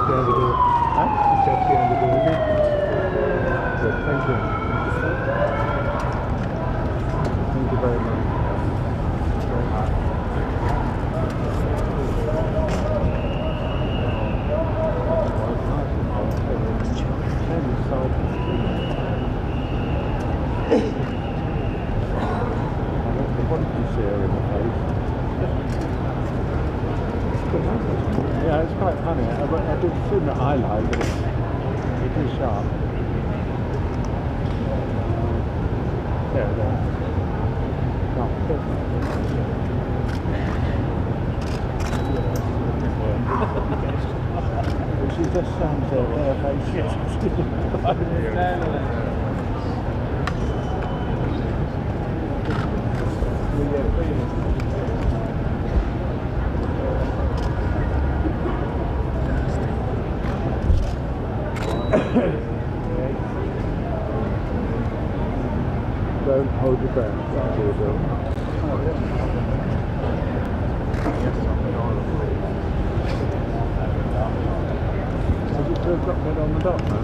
behind the door. Huh? The chap's behind the door. Good, thank you. Thank you very much. Yeah, it's quite funny. I did assume that I like it. It is sharp. There we go. No, she just stands there with her face. Don't hold your breath. Has it still got that on the dot now?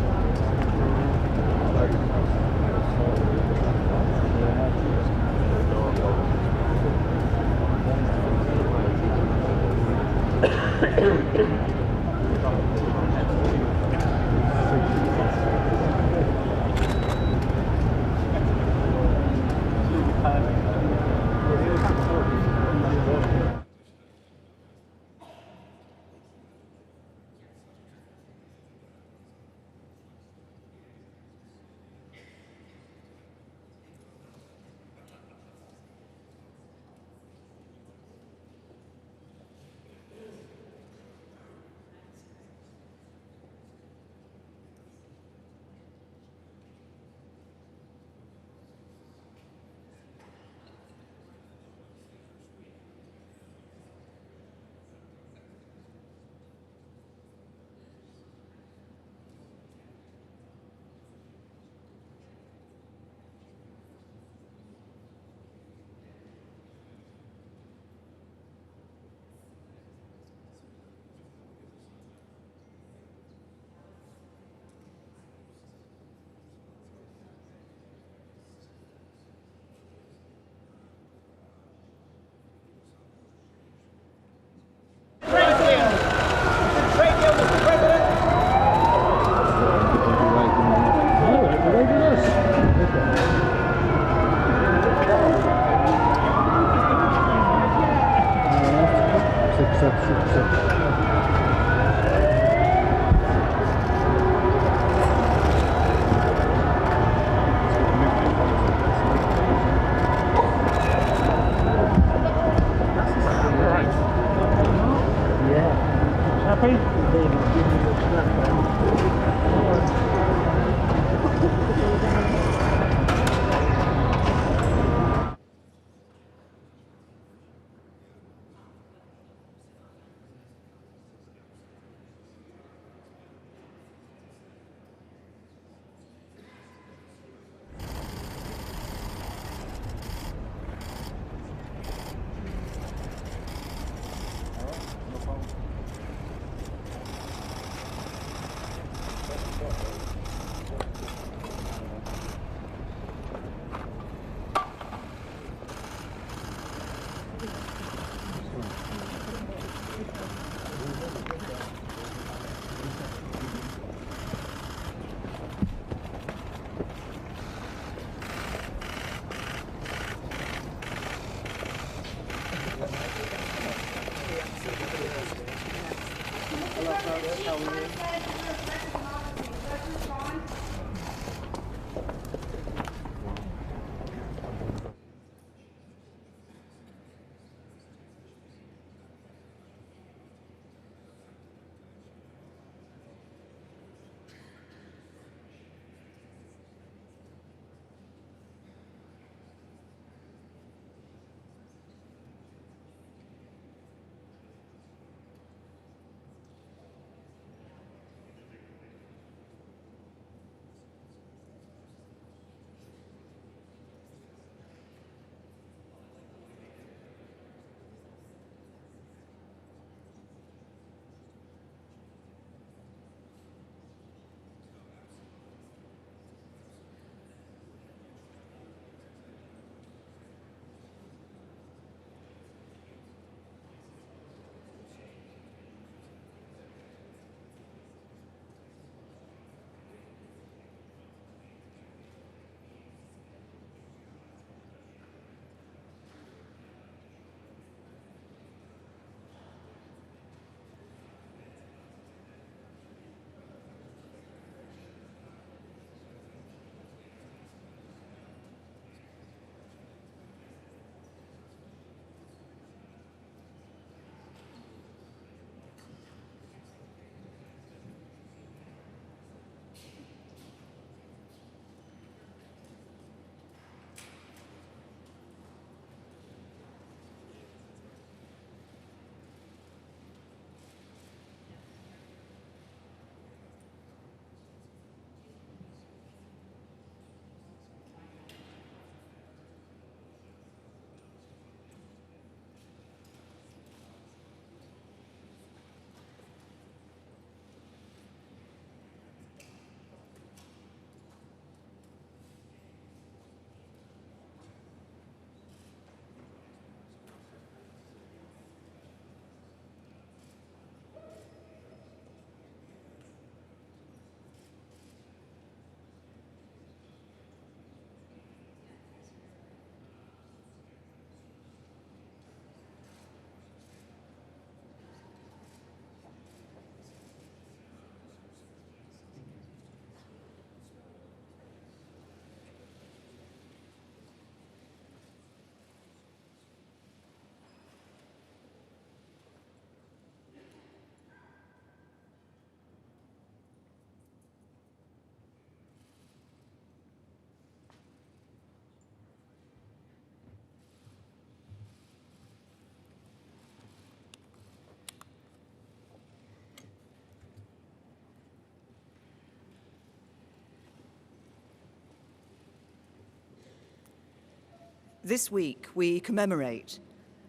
This week we commemorate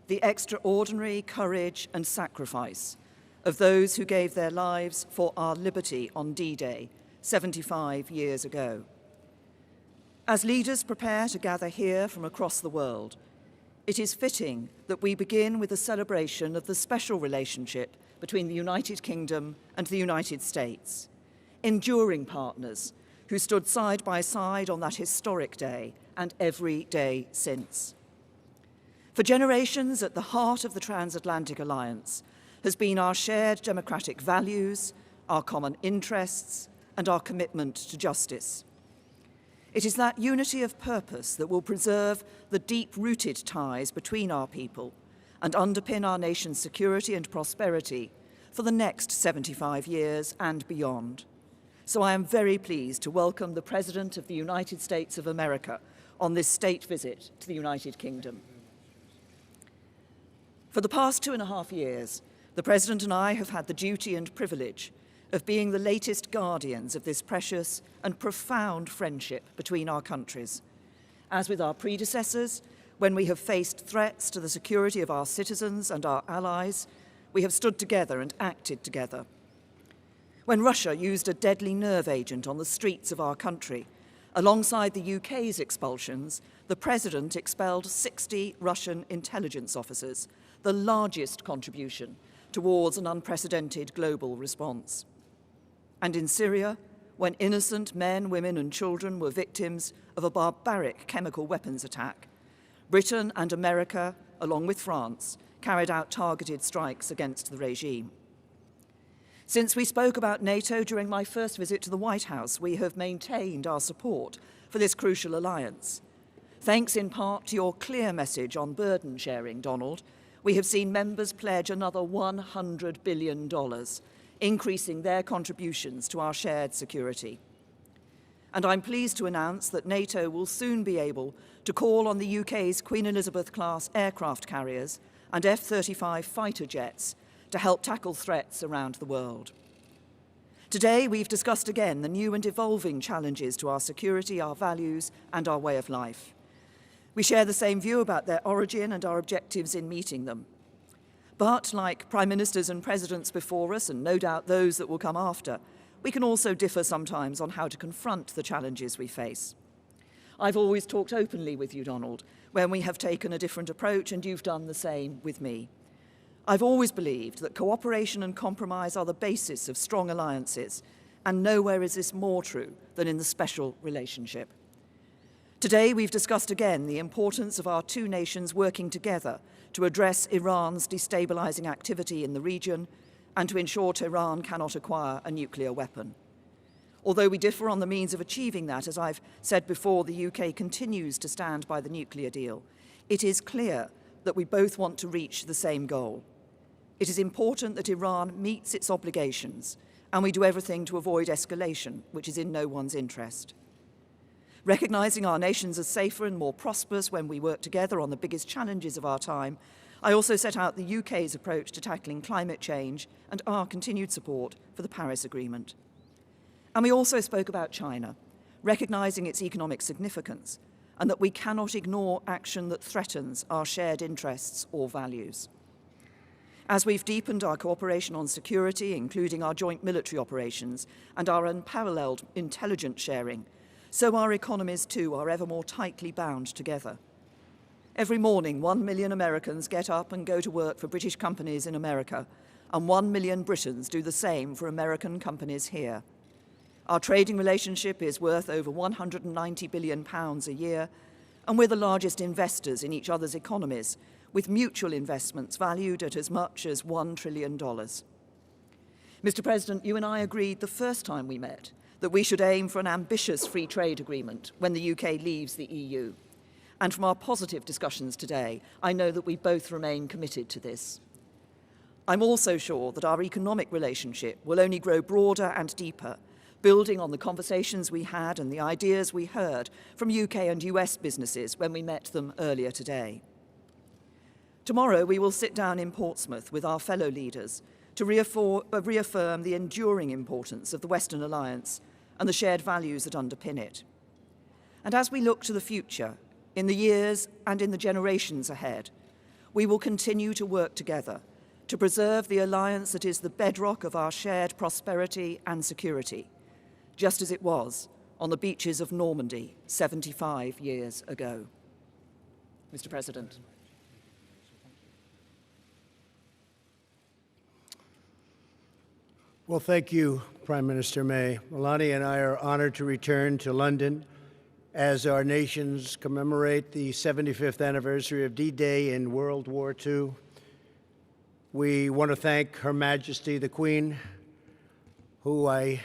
the extraordinary courage and sacrifice of those who gave their lives for our liberty on D-Day 75 years ago. As leaders prepare to gather here from across the world, it is fitting that we begin with a celebration of the special relationship between the United Kingdom and the United States, enduring partners who stood side by side on that historic day and every day since. For generations, at the heart of the transatlantic alliance has been our shared democratic values, our common interests, and our commitment to justice. It is that unity of purpose that will preserve the deep-rooted ties between our people and underpin our nation's security and prosperity for the next 75 years and beyond. So I am very pleased to welcome the President of the United States of America on this state visit to the United Kingdom. For the past 2.5 years, the President and I have had the duty and privilege of being the latest guardians of this precious and profound friendship between our countries. As with our predecessors, when we have faced threats to the security of our citizens and our allies, we have stood together and acted together. When Russia used a deadly nerve agent on the streets of our country, alongside the UK's expulsions, the President expelled 60 Russian intelligence officers, the largest contribution towards an unprecedented global response. And in Syria, when innocent men, women and children were victims of a barbaric chemical weapons attack, Britain and America, along with France, carried out targeted strikes against the regime. Since we spoke about NATO during my first visit to the White House, we have maintained our support for this crucial alliance. Thanks in part to your clear message on burden sharing, Donald, we have seen members pledge another $100 billion, increasing their contributions to our shared security. And I'm pleased to announce that NATO will soon be able to call on the UK's Queen Elizabeth-class aircraft carriers and F-35 fighter jets to help tackle threats around the world. Today, we've discussed again the new and evolving challenges to our security, our values, and our way of life. We share the same view about their origin and our objectives in meeting them. But, like prime ministers and presidents before us, and no doubt those that will come after, we can also differ sometimes on how to confront the challenges we face. I've always talked openly with you, Donald, when we have taken a different approach, and you've done the same with me. I've always believed that cooperation and compromise are the basis of strong alliances, and nowhere is this more true than in the special relationship. Today, we've discussed again the importance of our two nations working together to address Iran's destabilizing activity in the region and to ensure Tehran cannot acquire a nuclear weapon. Although we differ on the means of achieving that, as I've said before, the UK continues to stand by the nuclear deal. It is clear that we both want to reach the same goal. It is important that Iran meets its obligations, and we do everything to avoid escalation, which is in no one's interest. Recognising our nations as safer and more prosperous when we work together on the biggest challenges of our time, I also set out the UK's approach to tackling climate change and our continued support for the Paris Agreement. And we also spoke about China, recognising its economic significance and that we cannot ignore action that threatens our shared interests or values. As we've deepened our cooperation on security, including our joint military operations and our unparalleled intelligence sharing, so our economies too are ever more tightly bound together. Every morning, 1 million Americans get up and go to work for British companies in America, and 1 million Britons do the same for American companies here. Our trading relationship is worth over £190 billion a year, and we're the largest investors in each other's economies, with mutual investments valued at as much as $1 trillion. Mr. President, you and I agreed the first time we met that we should aim for an ambitious free trade agreement when the UK leaves the EU. And from our positive discussions today, I know that we both remain committed to this. I'm also sure that our economic relationship will only grow broader and deeper, building on the conversations we had and the ideas we heard from UK and US businesses when we met them earlier today. Tomorrow, we will sit down in Portsmouth with our fellow leaders to reaffirm the enduring importance of the Western Alliance and the shared values that underpin it. And as we look to the future, In the years and in the generations ahead, we will continue to work together to preserve the alliance that is the bedrock of our shared prosperity and security, just as it was on the beaches of Normandy 75 years ago. Mr. President. Well, thank you, Prime Minister May. Melania and I are honored to return to London as our nations commemorate the 75th anniversary of D-Day in World War II. We want to thank Her Majesty the Queen, who I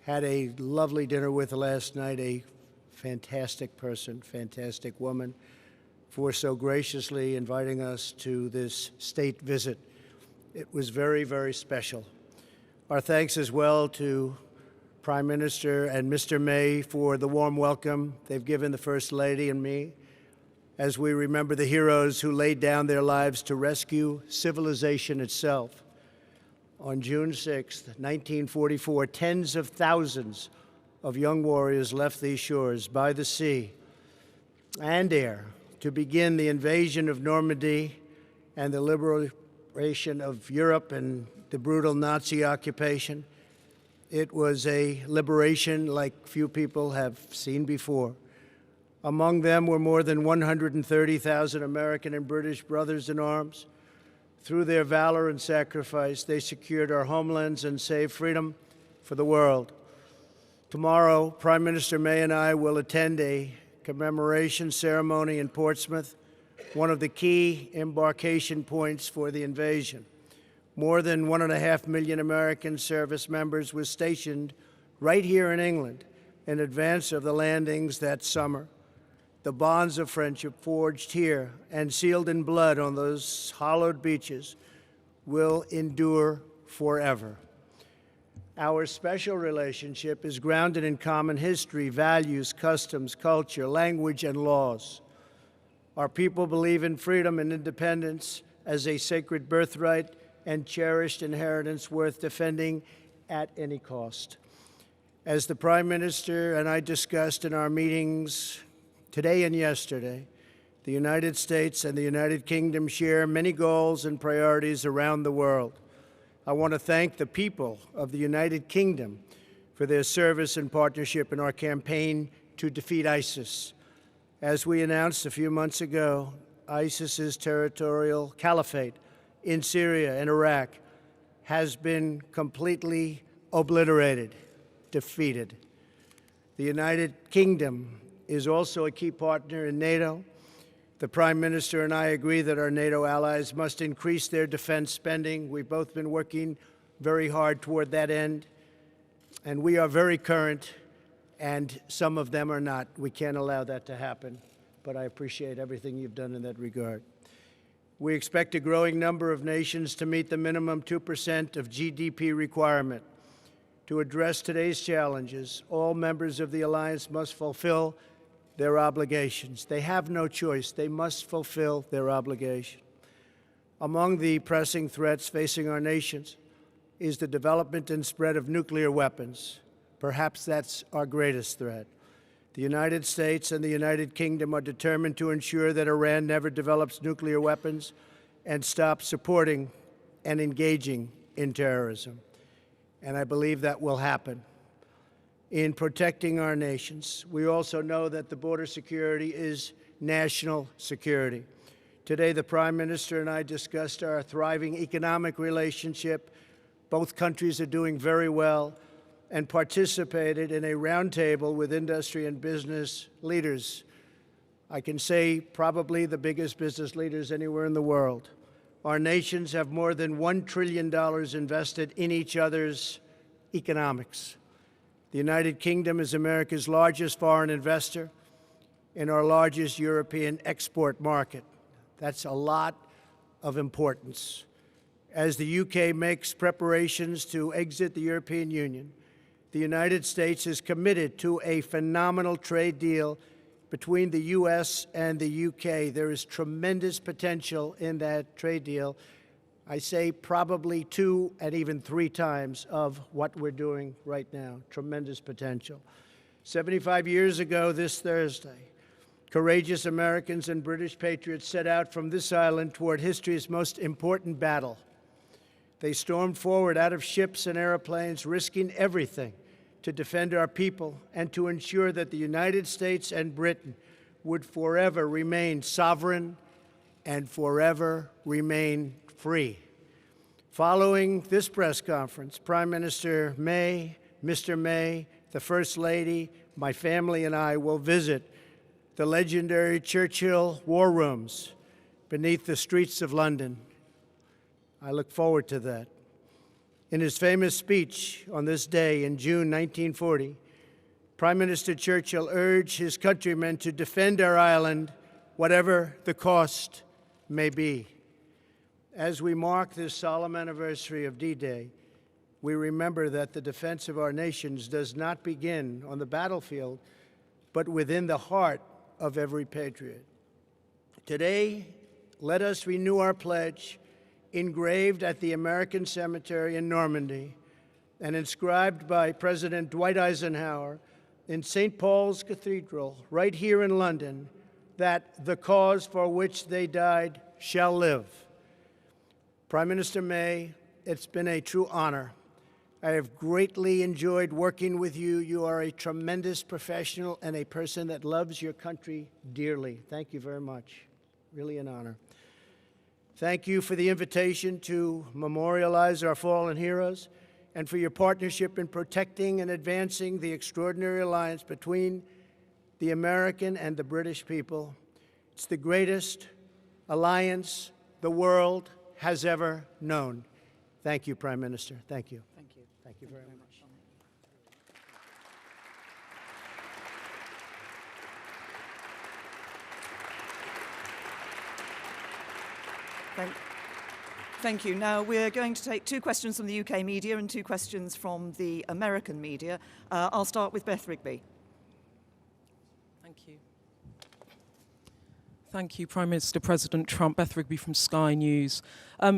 had a lovely dinner with last night, a fantastic person, fantastic woman, for so graciously inviting us to this state visit. It was very, very special. Our thanks as well to Prime Minister and Mr. May for the warm welcome they've given the First Lady and me as we remember the heroes who laid down their lives to rescue civilization itself. On June 6, 1944, tens of thousands of young warriors left these shores by the sea and air to begin the invasion of Normandy and the liberation of Europe and the brutal Nazi occupation. It was a liberation like few people have seen before. Among them were more than 130,000 American and British brothers in arms. Through their valor and sacrifice, they secured our homelands and saved freedom for the world. Tomorrow, Prime Minister May and I will attend a commemoration ceremony in Portsmouth, one of the key embarkation points for the invasion. More than 1.5 million American service members were stationed right here in England in advance of the landings that summer. The bonds of friendship forged here and sealed in blood on those hallowed beaches will endure forever. Our special relationship is grounded in common history, values, customs, culture, language, and laws. Our people believe in freedom and independence as a sacred birthright and cherished inheritance worth defending at any cost. As the Prime Minister and I discussed in our meetings today and yesterday, the United States and the United Kingdom share many goals and priorities around the world. I want to thank the people of the United Kingdom for their service and partnership in our campaign to defeat ISIS. As we announced a few months ago, ISIS's territorial caliphate in Syria and Iraq has been completely obliterated, defeated. The United Kingdom is also a key partner in NATO. The Prime Minister and I agree that our NATO allies must increase their defense spending. We've both been working very hard toward that end, and we are very current, and some of them are not. We can't allow that to happen, but I appreciate everything you've done in that regard. We expect a growing number of nations to meet the minimum 2% of GDP requirement. To address today's challenges, all members of the alliance must fulfill their obligations. They have no choice. They must fulfill their obligation. Among the pressing threats facing our nations is the development and spread of nuclear weapons. Perhaps that's our greatest threat. The United States and the United Kingdom are determined to ensure that Iran never develops nuclear weapons and stops supporting and engaging in terrorism. And I believe that will happen. In protecting our nations, we also know that the border security is national security. Today, the Prime Minister and I discussed our thriving economic relationship. Both countries are doing very well, and participated in a roundtable with industry and business leaders. I can say probably the biggest business leaders anywhere in the world. Our nations have more than $1 trillion invested in each other's economics. The United Kingdom is America's largest foreign investor and our largest European export market. That's a lot of importance. As the UK makes preparations to exit the European Union, the United States is committed to a phenomenal trade deal between the U.S. and the UK. There is tremendous potential in that trade deal. I say probably 2 and even 3 times of what we're doing right now. Tremendous potential. 75 years ago this Thursday, Courageous Americans and British patriots set out from this island toward history's most important battle. They stormed forward out of ships and airplanes, risking everything to defend our people and to ensure that the United States and Britain would forever remain sovereign and forever remain free. Following this press conference, Prime Minister May, Mr. May, the First Lady, my family and I will visit the legendary Churchill War Rooms beneath the streets of London. I look forward to that. In his famous speech on this day in June 1940, Prime Minister Churchill urged his countrymen to defend our island, whatever the cost may be. As we mark this solemn anniversary of D-Day, we remember that the defense of our nations does not begin on the battlefield, but within the heart of every patriot. Today, let us renew our pledge, engraved at the American Cemetery in Normandy and inscribed by President Dwight Eisenhower in St. Paul's Cathedral, right here in London, that the cause for which they died shall live. Prime Minister May, it's been a true honor. I have greatly enjoyed working with you. You are a tremendous professional and a person that loves your country dearly. Thank you very much. Really an honor. Thank you for the invitation to memorialize our fallen heroes and for your partnership in protecting and advancing the extraordinary alliance between the American and the British people. It's the greatest alliance the world has ever known. Thank you, Prime Minister. Thank you. Thank you. Thank you very much. Thank you. Now we're going to take 2 questions from the UK media and 2 questions from the American media. I'll start with Beth Rigby. Thank you. Thank you, Prime Minister President Trump. Beth Rigby from Sky News.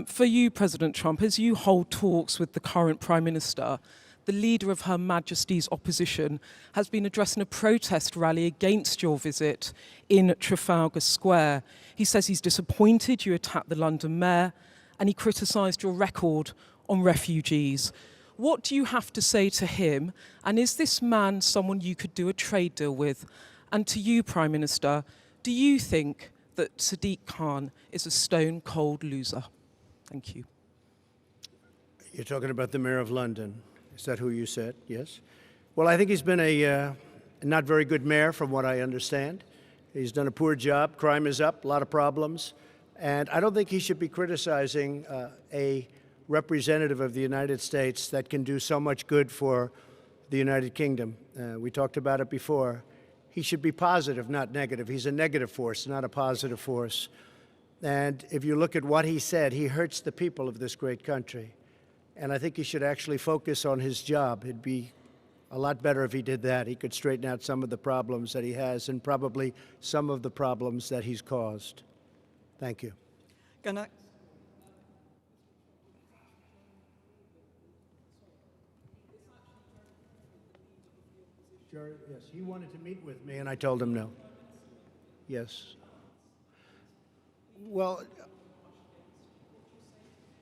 For you, President Trump, as you hold talks with the current Prime Minister, the leader of Her Majesty's opposition has been addressing a protest rally against your visit in Trafalgar Square. He says he's disappointed you attacked the London mayor, and he criticised your record on refugees. What do you have to say to him? And is this man someone you could do a trade deal with? And to you, Prime Minister, do you think that Sadiq Khan is a stone-cold loser? Thank you. You're talking about the Mayor of London. Is that who you said? Yes? Well, I think he's been a not very good mayor, from what I understand. He's done a poor job. Crime is up, a lot of problems. And I don't think he should be criticizing a representative of the United States that can do so much good for the United Kingdom. We talked about it before. He should be positive, not negative. He's a negative force, not a positive force. And if you look at what he said, he hurts the people of this great country. And I think he should actually focus on his job. It'd be a lot better if he did that. He could straighten out some of the problems that he has and probably some of the problems that he's caused. Thank you. Gonna... Sure, yes, he wanted to meet with me and I told him no. Yes. Well,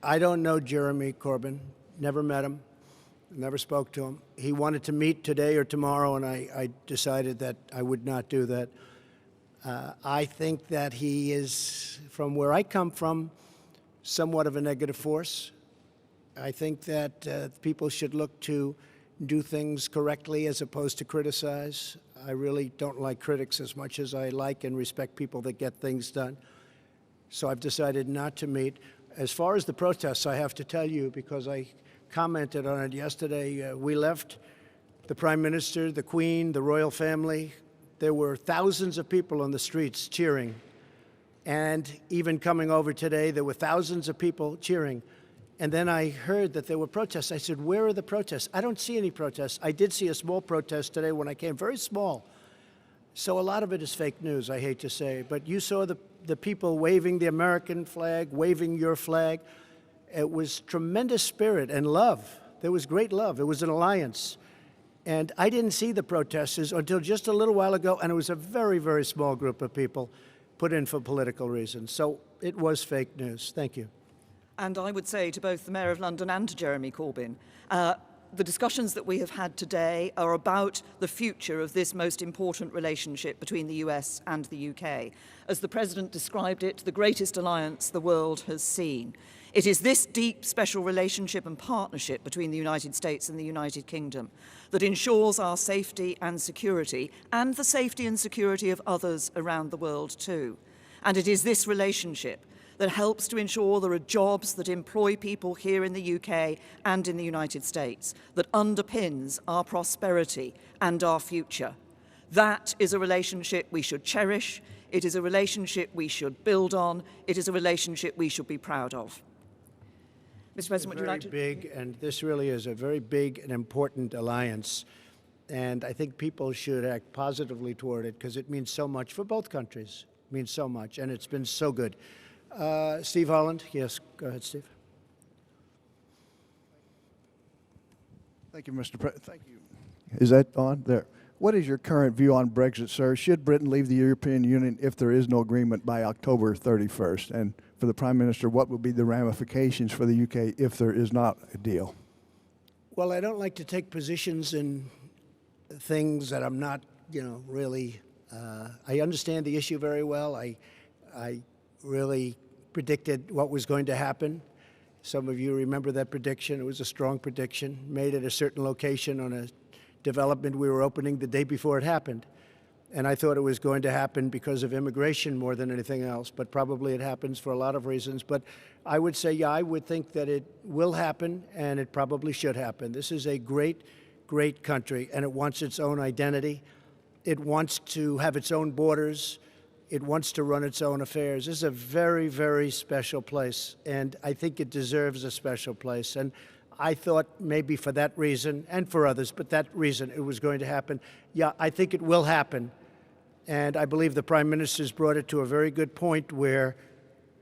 I don't know Jeremy Corbyn, never met him, never spoke to him. He wanted to meet today or tomorrow, and I decided that I would not do that. I think that he is, from where I come from, somewhat of a negative force. I think that people should look to do things correctly as opposed to criticize. I really don't like critics as much as I like and respect people that get things done. So I've decided not to meet. As far as the protests, I have to tell you, because I commented on it yesterday, we left, the Prime Minister, the Queen, the royal family. There were thousands of people on the streets cheering. And even coming over today, there were thousands of people cheering. And then I heard that there were protests. I said, where are the protests? I don't see any protests. I did see a small protest today when I came, very small. So a lot of it is fake news, I hate to say. But you saw the people waving the American flag, waving your flag. It was tremendous spirit and love. There was great love. It was an alliance. And I didn't see the protesters until just a little while ago, and it was a very, very small group of people put in for political reasons. So it was fake news. Thank you. And I would say to both the Mayor of London and to Jeremy Corbyn, the discussions that we have had today are about the future of this most important relationship between the US and the UK. As the President described it, the greatest alliance the world has seen. It is this deep special relationship and partnership between the United States and the United Kingdom that ensures our safety and security, and the safety and security of others around the world too. And it is this relationship that helps to ensure there are jobs that employ people here in the UK and in the United States, that underpins our prosperity and our future. That is a relationship we should cherish. It is a relationship we should build on. It is a relationship we should be proud of. Mr. President, would you like to? Big, and this really is a very big and important alliance. And I think people should act positively toward it because it means so much for both countries. It means so much, and it's been so good. Steve Holland, yes, go ahead, Steve. Thank you, Mr. President. Thank you. Is that on? There. What is your current view on Brexit, sir? Should Britain leave the European Union if there is no agreement by October 31st? And for the Prime Minister, what would be the ramifications for the UK if there is not a deal? Well, I don't like to take positions in things that I'm not, really. I understand the issue very well. I really predicted what was going to happen. Some of you remember that prediction. It was a strong prediction made at a certain location on a development we were opening the day before it happened. And I thought it was going to happen because of immigration more than anything else, but probably it happens for a lot of reasons. But I would say, yeah, I would think that it will happen, and it probably should happen. This is a great, great country, and it wants its own identity. It wants to have its own borders. It wants to run its own affairs. This is a very, very special place, and I think it deserves a special place. And I thought maybe for that reason, and for others, but that reason it was going to happen. Yeah, I think it will happen. And I believe the Prime Minister's brought it to a very good point where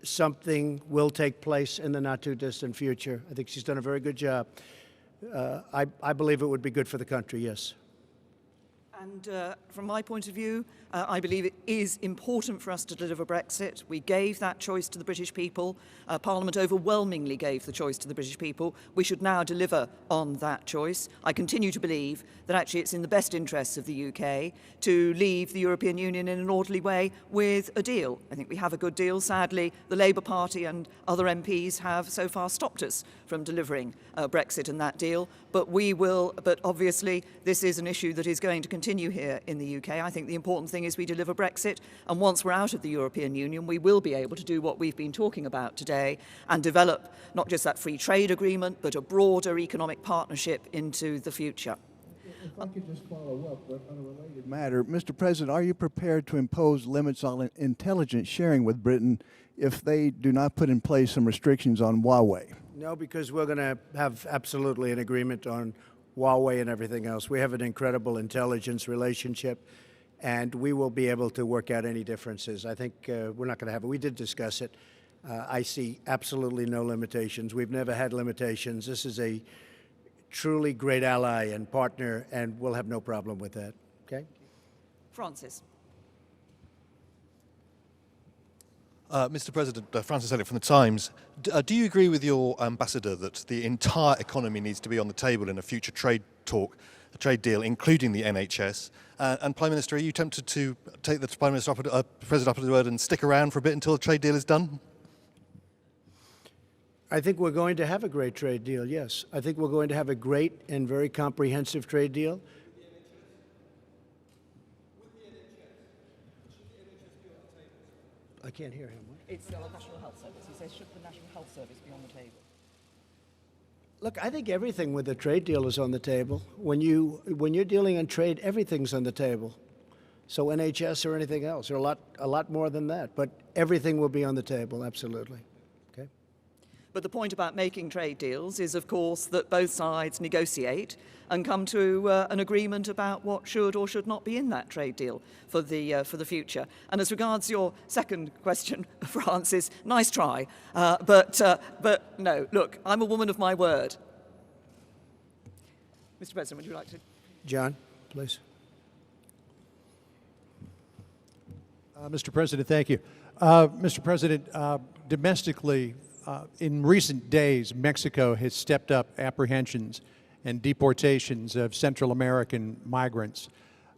something will take place in the not-too-distant future. I think she's done a very good job. I believe it would be good for the country, yes. And from my point of view, I believe it is important for us to deliver Brexit. We gave that choice to the British people. Parliament overwhelmingly gave the choice to the British people. We should now deliver on that choice. I continue to believe that actually it's in the best interests of the UK to leave the European Union in an orderly way with a deal. I think we have a good deal. Sadly, the Labour Party and other MPs have so far stopped us from delivering Brexit and that deal. But we will, but obviously this is an issue that is going to continue here in the UK. I think the important thing is we deliver Brexit, and once we're out of the European Union, we will be able to do what we've been talking about today and develop not just that free trade agreement, but a broader economic partnership into the future. If I could just follow up on a related matter, Mr. President, are you prepared to impose limits on intelligence sharing with Britain if they do not put in place some restrictions on Huawei? No, because we're going to have absolutely an agreement on Huawei and everything else. We have an incredible intelligence relationship, and we will be able to work out any differences. I think we're not going to have it. We did discuss it. I see absolutely no limitations. We've never had limitations. This is a truly great ally and partner, and we'll have no problem with that. Okay? Francis. Mr. President, Francis Elliott from The Times. Do you agree with your ambassador that the entire economy needs to be on the table in a future trade talk, a trade deal, including the NHS? And Prime Minister, are you tempted to take the Prime Minister President up at his word and stick around for a bit until the trade deal is done? I think we're going to have a great trade deal, yes. I think we're going to have a great and very comprehensive trade deal. I can't hear him. It's the National Health Service. He says, should the National Health Service be on the table? Look, I think everything with the trade deal is on the table. When you're dealing in trade, everything's on the table. So NHS or anything else, or a lot more than that. But everything will be on the table, absolutely. Okay. But the point about making trade deals is, of course, that both sides negotiate and come to an agreement about what should or should not be in that trade deal for the future. And as regards your second question, Francis, nice try, but no. Look, I'm a woman of my word. Mr. President, would you like to? John, please. Mr. President, thank you. Mr. President, domestically, in recent days, Mexico has stepped up apprehensions and deportations of Central American migrants.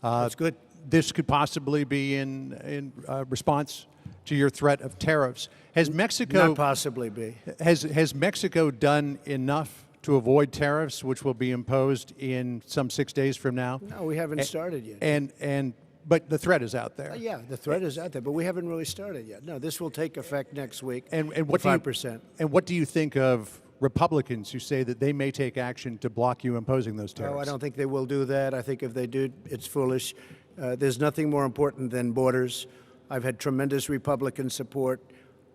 That's good. This could possibly be in response to your threat of tariffs. Has Mexico Not possibly be. has Mexico done enough to avoid tariffs, which will be imposed in some 6 days from now? No, we haven't started yet. But the threat is out there. Yeah, the threat is out there, but we haven't really started yet. No, this will take effect next week. And what do 5%. And what do you think of Republicans who say that they may take action to block you imposing those tariffs? No, I don't think they will do that. I think if they do, it's foolish. There's nothing more important than borders. I've had tremendous Republican support.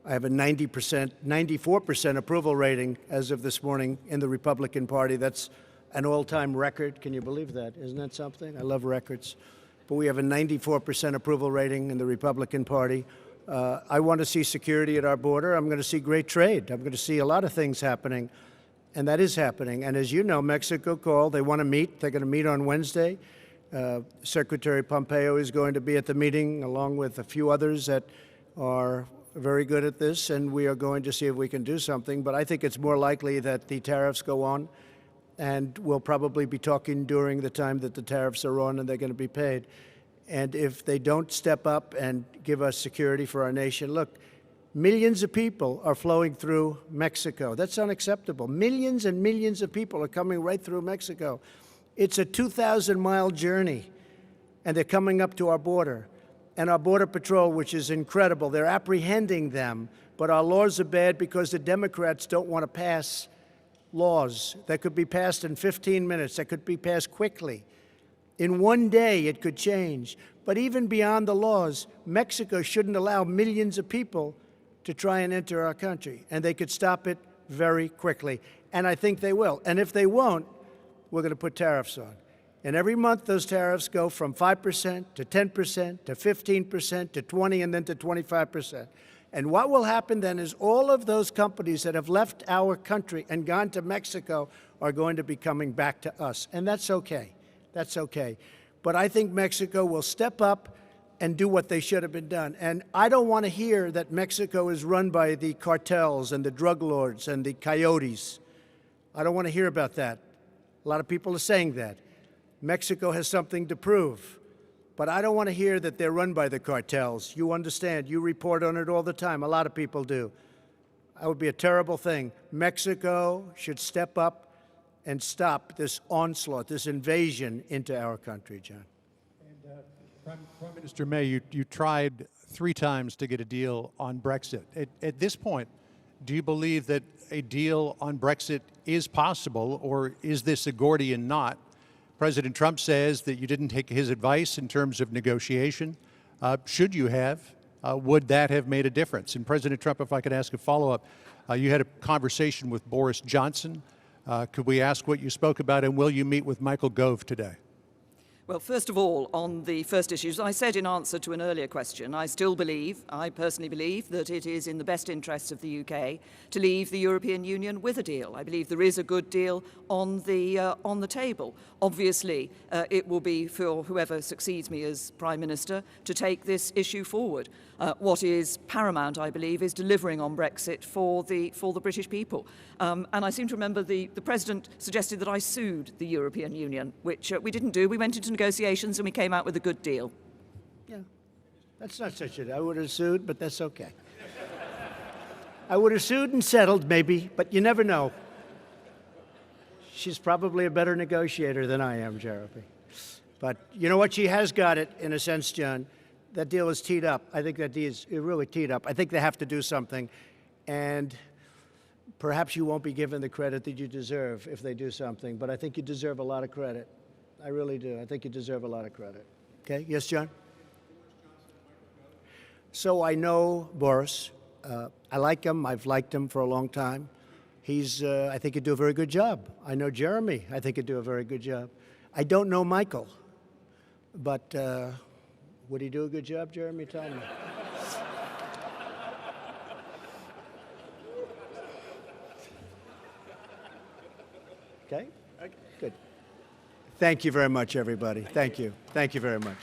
I have a 94% approval rating as of this morning in the Republican Party. That's an all-time record. Can you believe that? Isn't that something? I love records. But we have a 94% approval rating in the Republican Party. I want to see security at our border. I'm going to see great trade. I'm going to see a lot of things happening, and that is happening. And as you know, Mexico called. They want to meet. They're going to meet on Wednesday. Secretary Pompeo is going to be at the meeting, along with a few others that are very good at this, and we are going to see if we can do something. But I think it's more likely that the tariffs go on, and we'll probably be talking during the time that the tariffs are on and they're going to be paid. And if they don't step up and give us security for our nation, look, millions of people are flowing through Mexico. That's unacceptable. Millions and millions of people are coming right through Mexico. It's a 2,000-mile journey, and they're coming up to our border. And our Border Patrol, which is incredible, they're apprehending them. But our laws are bad because the Democrats don't want to pass laws that could be passed in 15 minutes, that could be passed quickly. In one day, it could change. But even beyond the laws, Mexico shouldn't allow millions of people to try and enter our country. And they could stop it very quickly. And I think they will. And if they won't, we're going to put tariffs on. And every month, those tariffs go from 5% to 10% to 15% to 20% and then to 25%. And what will happen then is all of those companies that have left our country and gone to Mexico are going to be coming back to us. And that's okay. That's okay. But I think Mexico will step up and do what they should have been done. And I don't want to hear that Mexico is run by the cartels and the drug lords and the coyotes. I don't want to hear about that. A lot of people are saying that. Mexico has something to prove. But I don't want to hear that they're run by the cartels. You understand. You report on it all the time. A lot of people do. That would be a terrible thing. Mexico should step up and stop this onslaught, this invasion into our country, John. And Prime Minister May, you tried 3 times to get a deal on Brexit. At this point, do you believe that a deal on Brexit is possible, or is this a Gordian knot? President Trump says that you didn't take his advice in terms of negotiation. Should you have? Would that have made a difference? And President Trump, if I could ask a follow-up, you had a conversation with Boris Johnson. Could we ask what you spoke about, and will you meet with Michael Gove today? Well, first of all, on the first issues, I said in answer to an earlier question, I personally believe, that it is in the best interests of the UK to leave the European Union with a deal. I believe there is a good deal on the table. Obviously, it will be for whoever succeeds me as Prime Minister to take this issue forward. What is paramount, I believe, is delivering on Brexit for the British people. And I seem to remember the President suggested that I sued the European Union, which we didn't do. We went into negotiations and we came out with a good deal. Yeah, that's not such a... I would have sued, but that's okay. I would have sued and settled, maybe, but you never know. She's probably a better negotiator than I am, Jeremy. But you know what? She has got it, in a sense, John. That deal is teed up. I think that deal is really teed up. I think they have to do something. And perhaps you won't be given the credit that you deserve if they do something, but I think you deserve a lot of credit. I really do. I think you deserve a lot of credit. Okay? Yes, John? So I know Boris. I like him. I've liked him for a long time. I think he'd do a very good job. I know Jeremy. I think he'd do a very good job. I don't know Michael, but would he do a good job, Jeremy? Tell me. Okay? Good. Thank you very much, everybody. Thank you. Thank you very much.